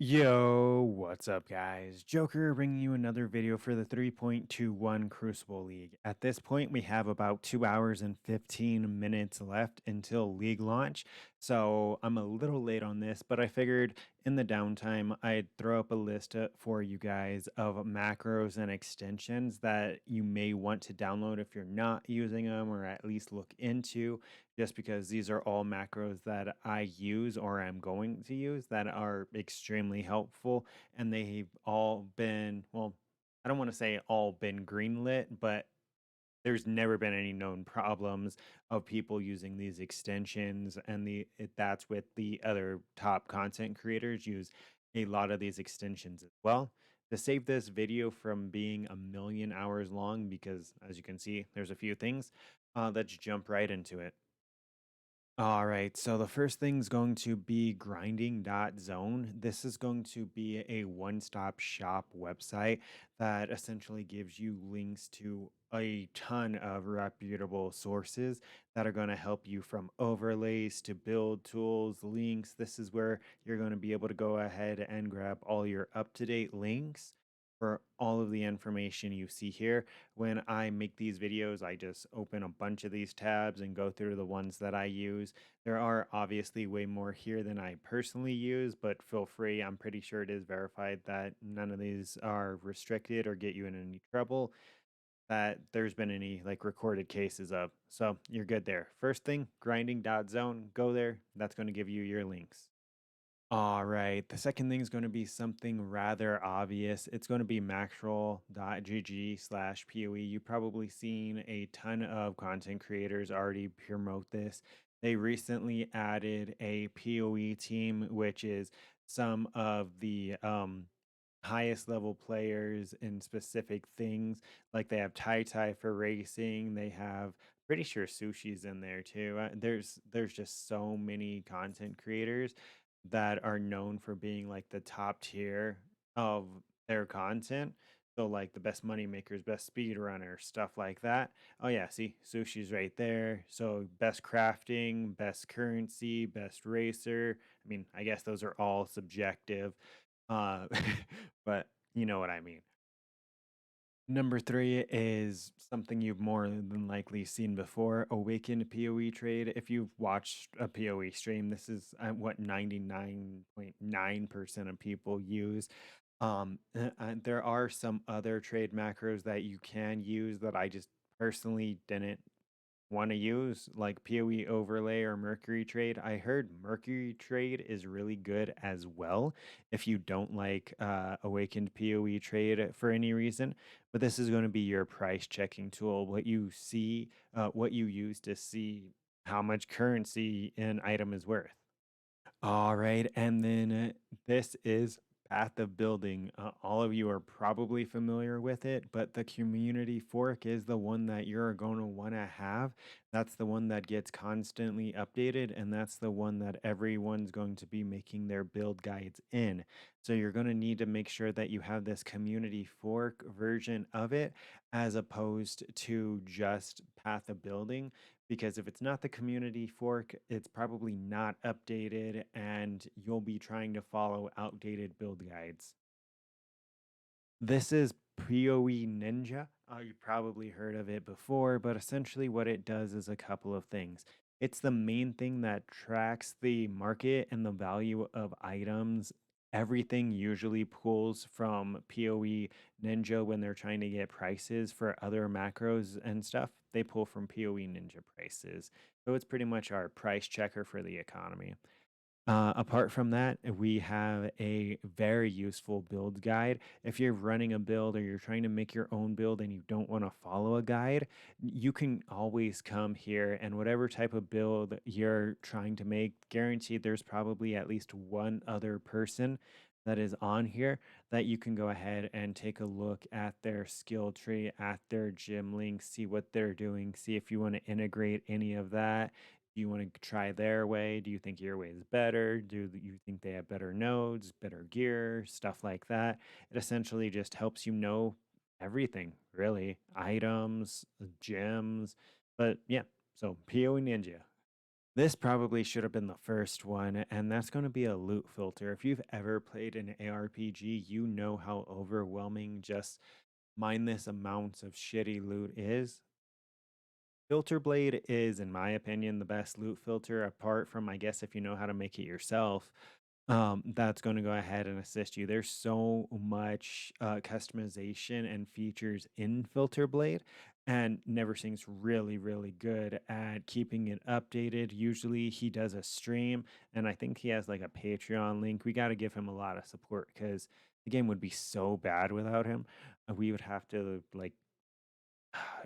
Yo, what's up, guys? Joker bringing you another video for the 3.21 Crucible League. At this point, we have about 2 hours and 15 minutes left until League launch, so I'm a little late on this, but I figured in the downtime, I'd throw up a list for you guys of macros and extensions that you may want to download if you're not using them, or at least look into, just because these are all macros that I use or am going to use that are extremely helpful. And they've all been, well, I don't want to say all been greenlit, but there's never been any known problems of people using these extensions. And that's with the other top content creators use a lot of these extensions as well. To save this video from being a million hours long, because as you can see, there's a few things, let's jump right into it. All right, so the first thing's going to be grinding.zone. This is going to be a one-stop shop website that essentially gives you links to a ton of reputable sources that are going to help you from overlays to build tools, links. This is where you're going to be able to go ahead and grab all your up-to-date links for all of the information you see here. When I make these videos, I just open a bunch of these tabs and go through the ones that I use. There are obviously way more here than I personally use, but feel free. I'm pretty sure it is verified that none of these are restricted or get you in any trouble that there's been any like recorded cases of. So you're good there. First thing, grinding.zone, go there. That's going to give you your links. All right. The second thing is going to be something rather obvious. It's going to be maxroll.gg/PoE. You've probably seen a ton of content creators already promote this. They recently added a PoE team, which is some of the highest level players in specific things. Like they have Tai Tai for racing. They have pretty sure Sushi's in there too. There's just so many content creators that are known for being like the top tier of their content. So like the best money makers, best speedrunner, stuff like that. Oh yeah, see, Sushi's right there. So best crafting, best currency, best racer. I mean, I guess those are all subjective. Uh but you know what I mean. Number three is something you've more than likely seen before, Awakened PoE trade. If you've watched a PoE stream, this is what 99.9% of people use. There are some other trade macros that you can use that I just personally didn't want to use, like PoE overlay or Mercury trade. I heard Mercury trade is really good as well if you don't like Awakened PoE trade for any reason. But this is going to be your price checking tool. What you see, what you use to see how much currency an item is worth. All right, and then this is Path of Building. All of you are probably familiar with it, but the community fork is the one that you're going to want to have. That's the one that gets constantly updated, and that's the one that everyone's going to be making their build guides in. So you're going to need to make sure that you have this community fork version of it as opposed to just Path of Building, because if it's not the community fork, it's probably not updated and you'll be trying to follow outdated build guides. This is PoE Ninja. You've probably heard of it before, but essentially what it does is a couple of things. It's the main thing that tracks the market and the value of items. Everything usually pulls from PoE Ninja when they're trying to get prices for other macros and stuff. They pull from PoE Ninja prices. So it's pretty much our price checker for the economy. Apart from that, we have a very useful build guide. If you're running a build or you're trying to make your own build and you don't want to follow a guide, you can always come here and whatever type of build you're trying to make, guaranteed there's probably at least one other person that is on here that you can go ahead and take a look at their skill tree, at their gym links, see what they're doing, see if you want to integrate any of that. Do you want to try their way? Do you think your way is better? Do you think they have better nodes, better gear, stuff like that? It essentially just helps you know everything, really. Items, gems. But yeah, so PoE Ninja. This probably should have been the first one, and that's going to be a loot filter. If you've ever played an ARPG, you know how overwhelming just mindless amounts of shitty loot is. Filter Blade is, in my opinion, the best loot filter, apart from, I guess, if you know how to make it yourself. That's going to go ahead and assist you. There's so much customization and features in Filter Blade, and Neversink's really, really good at keeping it updated. Usually, he does a stream, and I think he has like a Patreon link. We got to give him a lot of support because the game would be so bad without him. We would have to like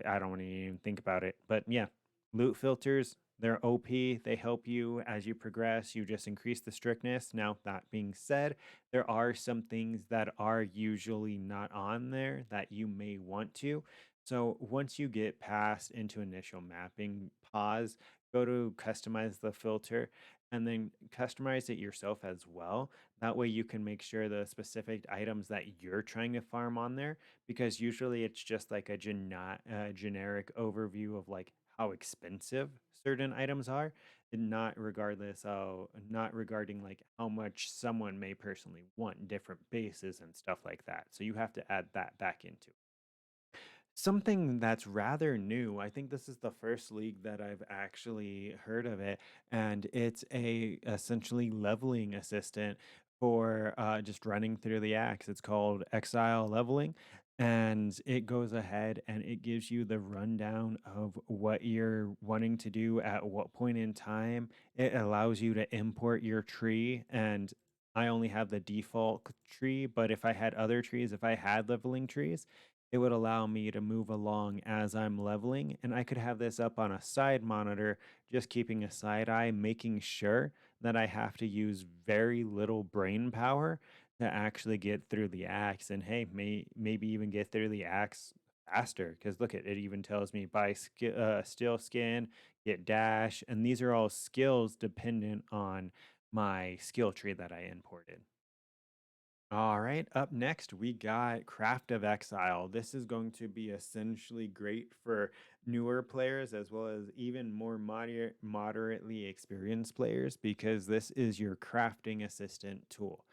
I don't want to even think about it. But yeah, loot filters, they're OP. They help you as you progress. You just increase the strictness. Now, that being said, there are some things that are usually not on there that you may want to. So once you get past into initial mapping, pause, go to customize the filter, and then customize it yourself as well. That way you can make sure the specific items that you're trying to farm on there, because usually it's just like a generic overview of like how expensive certain items are, and not regarding like how much someone may personally want different bases and stuff like that. So you have to add that back into it. Something that's rather new. I think this is the first league that I've actually heard of it, and it's a essentially leveling assistant for just running through the axe. It's called Exile Leveling, and it goes ahead and it gives you the rundown of what you're wanting to do at what point in time. It allows you to import your tree, and I only have the default tree, but if I had other trees, if I had leveling trees, it would allow me to move along as I'm leveling. And I could have this up on a side monitor, just keeping a side eye, making sure that I have to use very little brain power to actually get through the axe. And hey, maybe even get through the axe faster. Because look, it even tells me buy steel skin, get dash. And these are all skills dependent on my skill tree that I imported. All right, up next, we got Craft of Exile. This is going to be essentially great for newer players as well as even more moderately experienced players because this is your crafting assistant tool.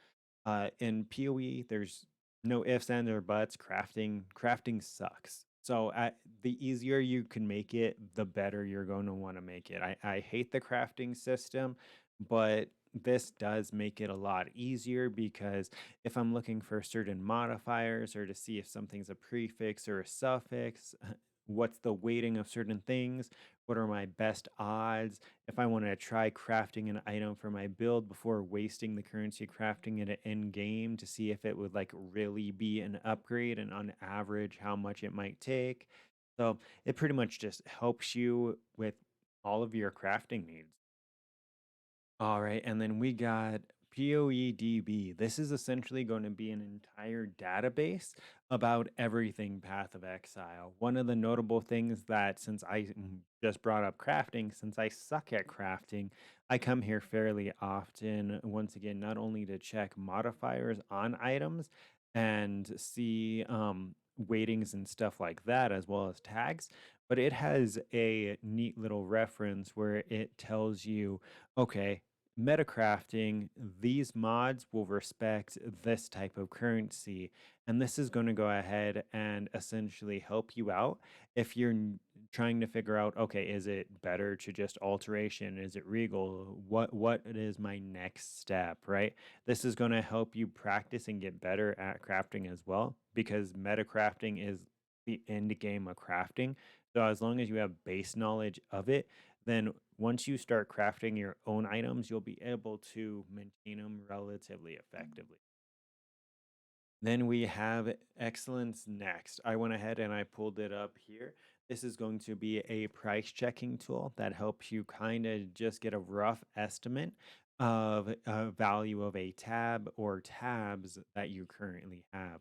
In PoE, there's no ifs, ands, or buts. Crafting sucks. So the easier you can make it, the better you're going to want to make it. I hate the crafting system, but this does make it a lot easier because if I'm looking for certain modifiers or to see if something's a prefix or a suffix, what's the weighting of certain things, what are my best odds, if I want to try crafting an item for my build before wasting the currency crafting it in game to see if it would like really be an upgrade and on average how much it might take. So it pretty much just helps you with all of your crafting needs. All right, and then we got PoEDB. This is essentially going to be an entire database about everything Path of Exile. One of the notable things that, since just brought up crafting, since I suck at crafting, I come here fairly often, once again, not only to check modifiers on items and see weightings and stuff like that, as well as tags, but it has a neat little reference where it tells you, okay, metacrafting, these mods will respect this type of currency. And this is going to go ahead and essentially help you out if you're trying to figure out, okay, is it better to just alteration? Is it regal? What is my next step, right? This is going to help you practice and get better at crafting as well, because metacrafting is the end game of crafting. So as long as you have base knowledge of it, then once you start crafting your own items, you'll be able to maintain them relatively effectively. Then we have excellence next. I went ahead and I pulled it up here. This is going to be a price checking tool that helps you kind of just get a rough estimate of a value of a tab or tabs that you currently have.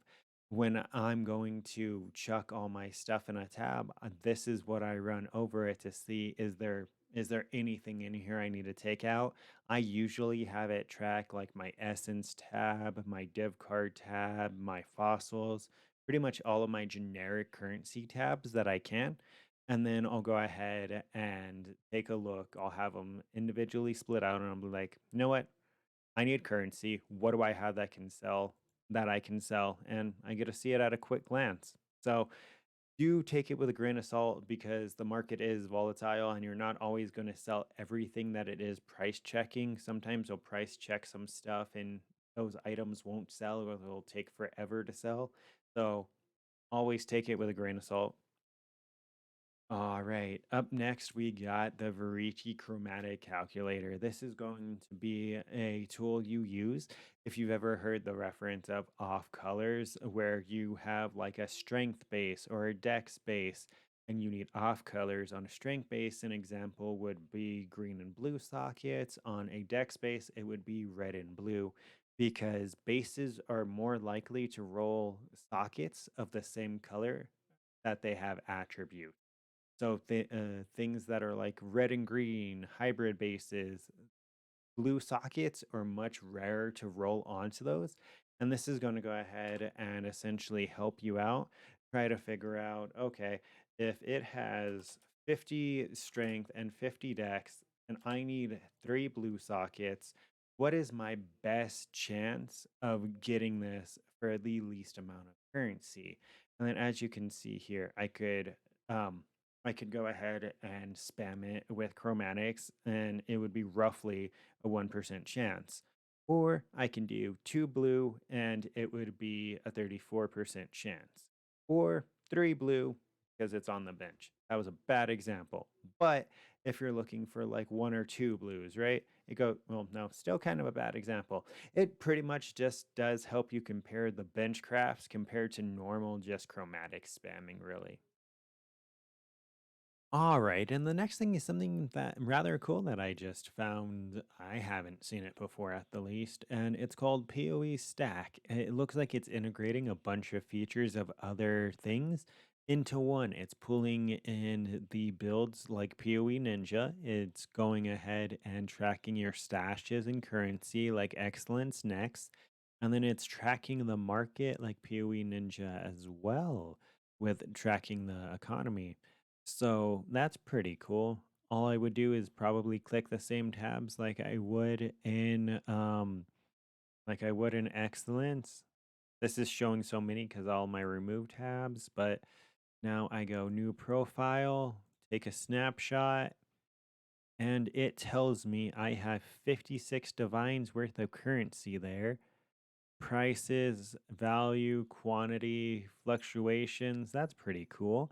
When I'm going to chuck all my stuff in a tab, this is what I run over it to see, is there anything in here I need to take out? I usually have it track like my essence tab, my div card tab, my fossils, pretty much all of my generic currency tabs that I can. And then I'll go ahead and take a look. I'll have them individually split out and I'll be like, you know what? I need currency. What do I have that can sell that I can sell? And I get to see it at a quick glance. So do take it with a grain of salt because the market is volatile and you're not always going to sell everything that it is price checking. Sometimes they'll price check some stuff and those items won't sell or they'll take forever to sell. So always take it with a grain of salt. All right. Up next, we got the Verici Chromatic Calculator. This is going to be a tool you use if you've ever heard the reference of off colors, where you have like a strength base or a dex base, and you need off colors on a strength base. An example would be green and blue sockets. On a dex base, it would be red and blue. Because bases are more likely to roll sockets of the same color that they have attributes. So things that are like red and green, hybrid bases, blue sockets are much rarer to roll onto those. And this is going to go ahead and essentially help you out. Try to figure out, okay, if it has 50 strength and 50 dex, and I need 3 blue sockets, what is my best chance of getting this for the least amount of currency? And then as you can see here, um, I could go ahead and spam it with chromatics, and it would be roughly a 1% chance. Or I can do 2 blue and it would be a 34% chance. Or 3 blue because it's on the bench. That was a bad example. But if you're looking for like 1 or 2 blues, right? Well, no, still kind of a bad example. It pretty much just does help you compare the bench crafts compared to normal just chromatic spamming, really. All right, and the next thing is something that rather cool that I just found. I haven't seen it before at the least, and it's called PoE Stack. It looks like it's integrating a bunch of features of other things into one. It's pulling in the builds like PoE Ninja. It's going ahead and tracking your stashes and currency like Excellence next, and then it's tracking the market like PoE Ninja as well with tracking the economy. So that's pretty cool. All I would do is probably click the same tabs like I would in Excellence. This is showing so many because all my remove tabs, but now I go new profile, take a snapshot, and it tells me I have 56 divines worth of currency there. Prices, value, quantity, fluctuations. That's pretty cool.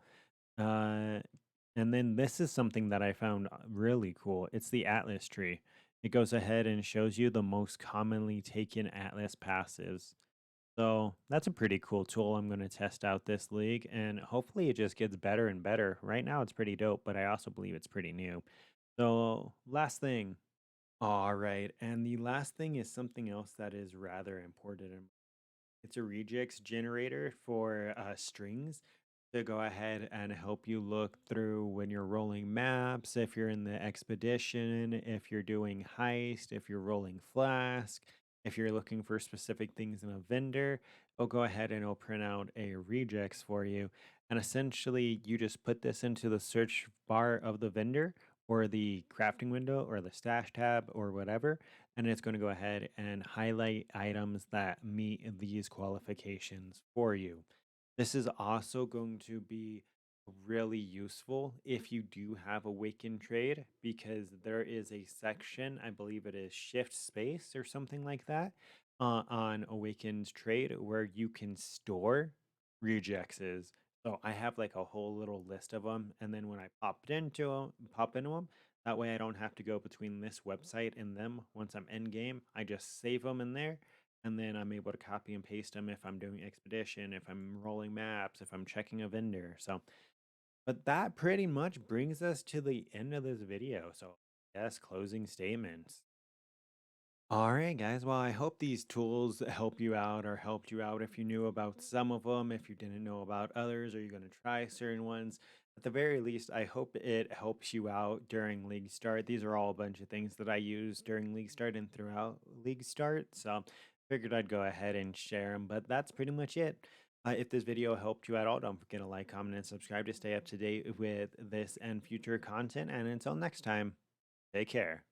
Uh, and then this is something that I found really cool. It's the Atlas tree. It goes ahead and shows you the most commonly taken Atlas passives. So that's a pretty cool tool. I'm going to test out this league and hopefully it just gets better and better. Right now it's pretty dope, but I also believe it's pretty new. So last thing. All right. And the last thing is something else that is rather important. It's a regex generator for strings to go ahead and help you look through when you're rolling maps, if you're in the expedition, if you're doing heist, if you're rolling flask, if you're looking for specific things in a vendor, it'll go ahead and it'll print out a regex for you. And essentially, you just put this into the search bar of the vendor or the crafting window or the stash tab or whatever, and it's going to go ahead and highlight items that meet these qualifications for you. This is also going to be really useful if you do have a Awaken trade because there is a section, I believe it is shift space or something like that, on Awakened trade where you can store rejects. So I have like a whole little list of them, and then when I pop into them, that way I don't have to go between this website and them. Once I'm in game, I just save them in there and then I'm able to copy and paste them if I'm doing expedition, if I'm rolling maps, if I'm checking a vendor. So, but that pretty much brings us to the end of this video. So, yes, closing statements. All right, guys. Well, I hope these tools help you out or helped you out if you knew about some of them, if you didn't know about others, or you're going to try certain ones. At the very least, I hope it helps you out during League Start. These are all a bunch of things that I use during League Start and throughout League Start. So figured I'd go ahead and share them, but that's pretty much it. If this video helped you at all, don't forget to like, comment, and subscribe to stay up to date with this and future content. And until next time, take care.